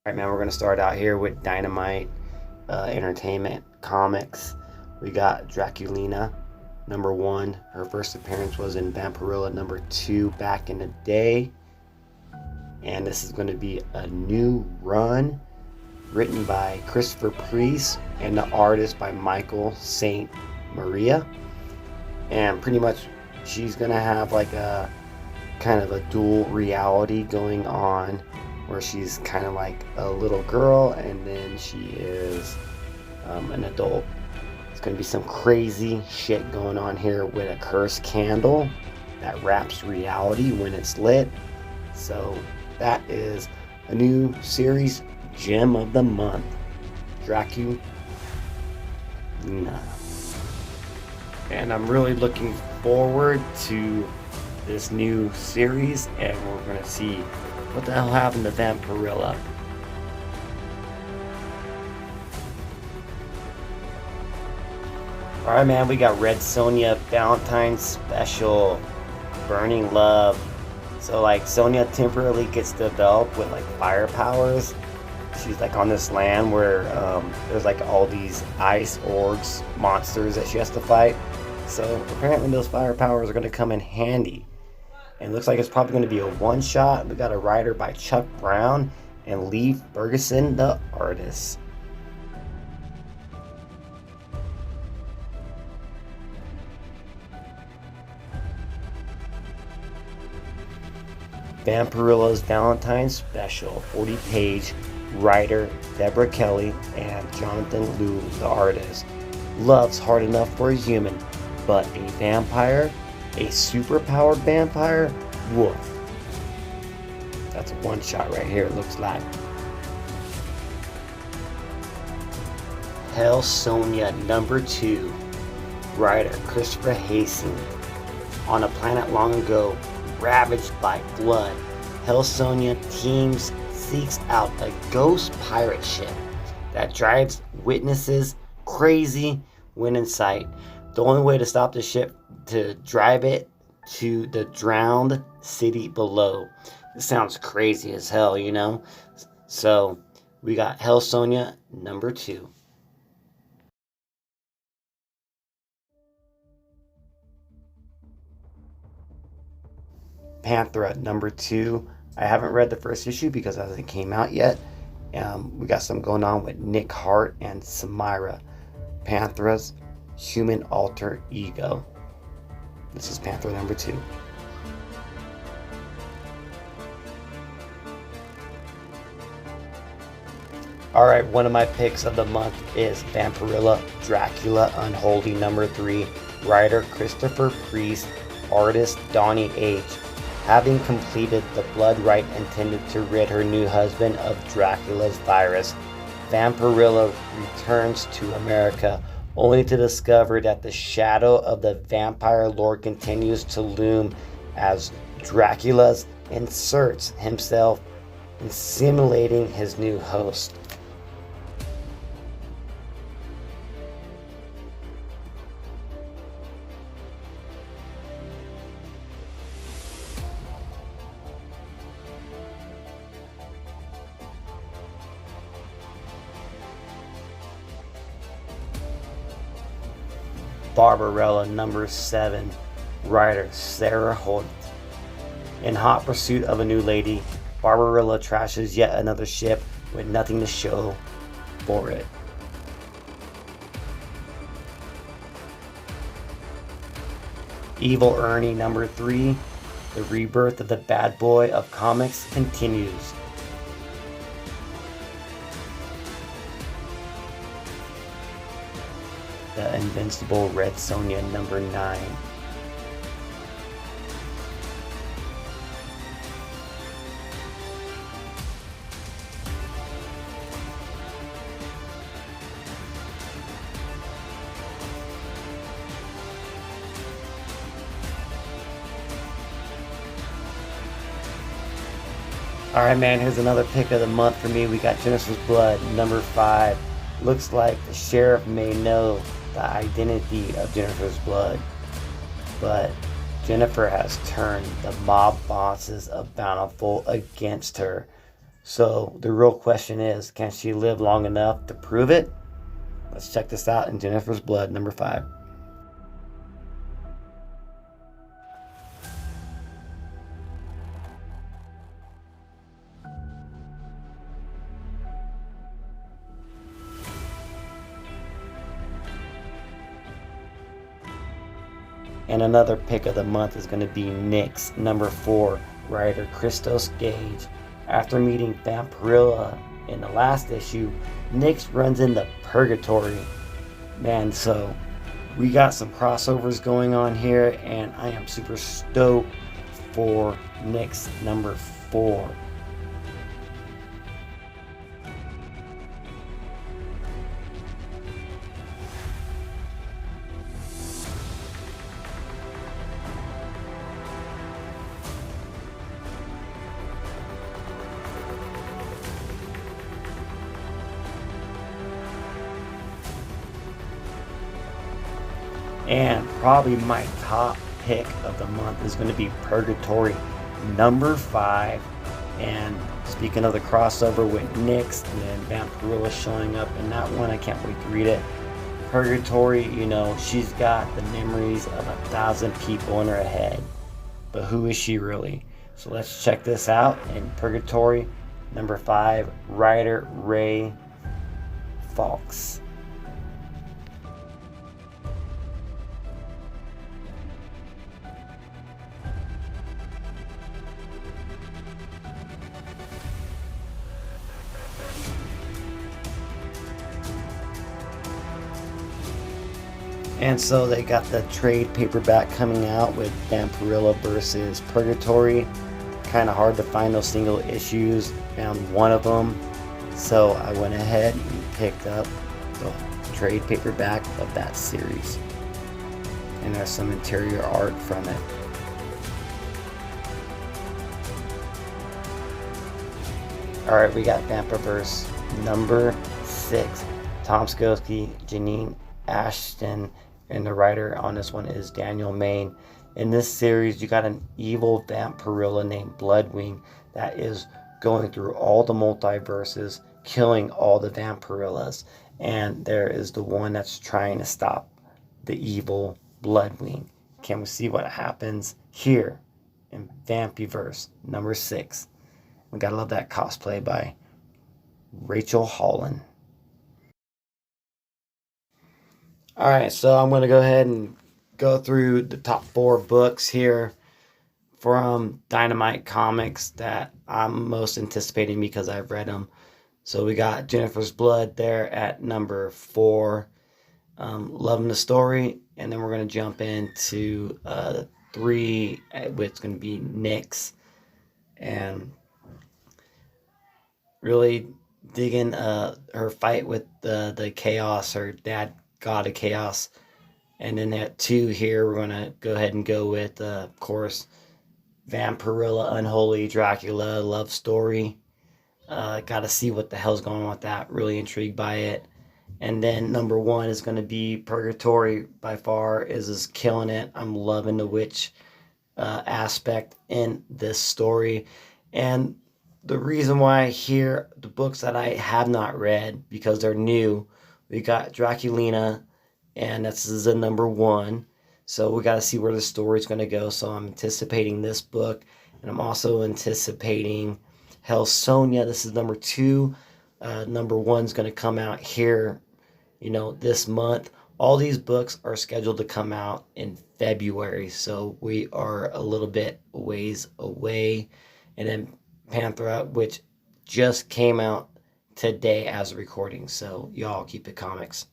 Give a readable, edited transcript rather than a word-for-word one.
All right, man, we're going to start out here with Dynamite Entertainment Comics. We got Draculina, #1. Her first appearance was in Vampirilla #2 back in the day. And this is going to be a new run written by Christopher Priest and the artist by Michael St. Maria. And pretty much she's going to have like a kind of a dual reality going on, where she's kind of like a little girl and then she is an adult. It's going to be some crazy shit going on here with a cursed candle that wraps reality when it's lit. So that is a new series gem of the month, Draculina. And I'm really looking forward to this new series, and we're going to see what the hell happened to Vampirilla. Alright, man, we got Red Sonja Valentine's Special, Burning Love. So like Sonja temporarily gets developed with like fire powers. She's like on this land where there's like all these ice orcs monsters that she has to fight. So apparently those fire powers are going to come in handy. And it looks like it's probably going to be a one-shot. We got a writer by Chuck Brown and Lee Ferguson, the artist. Vampirilla's Valentine's Special, 40-page, writer Deborah Kelly and Jonathan Liu, the artist. Love's hard enough for a human, but a vampire? A superpowered vampire? Woof. That's a one-shot right here, it looks like. Hell Sonja #2, writer Christopher Hasson. On a planet long ago, ravaged by blood, Hell Sonja seeks out a ghost pirate ship that drives witnesses crazy when in sight. The only way to stop the ship to drive it to the drowned city below. It sounds crazy as hell, you know? So we got Hell Sonja #2. Panthera #2. I haven't read the first issue because it hasn't came out yet. We got some going on with Nick Hart and Samira, Panthera's human alter ego. This is Panthera #2. Alright, one of my picks of the month is Vampirilla, Dracula, Unholy #3, writer Christopher Priest, artist Donnie H. Having completed the blood rite intended to rid her new husband of Dracula's virus, Vampirilla returns to America, only to discover that the shadow of the vampire lord continues to loom as Dracula inserts himself in simulating his new host. Vampirilla #7, writer Sarah Holt. In hot pursuit of a new lady, Vampirilla trashes yet another ship with nothing to show for it. Evil Ernie #3, the rebirth of the bad boy of comics continues. The Invincible Red Sonja #9. Alright, man, here's another pick of the month for me. We got Jennifer's Blood #5. Looks like the sheriff may know the identity of Jennifer's Blood, but Jennifer has turned the mob bosses of Bountiful against her. So the real question is, can she live long enough to prove it? Let's check this out in Jennifer's Blood, number 5. And another pick of the month is going to be Nyx, number 4, writer Christos Gage. After meeting Vampirilla in the last issue, Nyx runs into Purgatory. Man, so we got some crossovers going on here, and I am super stoked for Nyx number 4. And probably my top pick of the month is going to be Purgatory number 5. And speaking of the crossover with Nyx and then Vampirilla showing up in that one, I can't wait to read it. Purgatory, you know, she's got the memories of 1,000 people in her head. But who is she really? So let's check this out in Purgatory number 5, writer Ray Fawkes. And so they got the trade paperback coming out with Vampirilla versus Purgatory. Kind of hard to find those single issues. Found one of them. So I went ahead and picked up the trade paperback of that series. And there's some interior art from it. Alright, we got Vampirverse number 6. Tom Skosky, Janine Ashton, and the writer on this one is Daniel Main. In this series, you got an evil Vampirilla named Bloodwing that is going through all the multiverses, killing all the Vampirillas. And there is the one that's trying to stop the evil Bloodwing. Can we see what happens here in Vampirverse number 6? We gotta love that cosplay by Rachel Holland. Alright, so I'm going to go ahead and go through the top 4 books here from Dynamite Comics that I'm most anticipating because I've read them. So we got Jennifer's Blood there at number 4. Loving the story. And then we're going to jump into 3, which is going to be Nyx. And really digging her fight with the chaos, her dad god of chaos. And then at 2 here, we're going to go ahead and go with, of course, Vampirilla, Unholy, Dracula, love story. Got to see what the hell's going on with that. Really intrigued by it. And then number 1 is going to be Purgatory. By far is killing it. I'm loving the witch aspect in this story. And the reason why here, the books that I have not read, because they're new, we got Draculina, and this is the number 1. So we got to see where the story's going to go. So I'm anticipating this book. And I'm also anticipating Hell Sonia. This is number 2. Number 1's going to come out here, this month. All these books are scheduled to come out in February. So we are a little bit ways away. And then Panthera, which just came out today as a recording. So y'all keep it comics.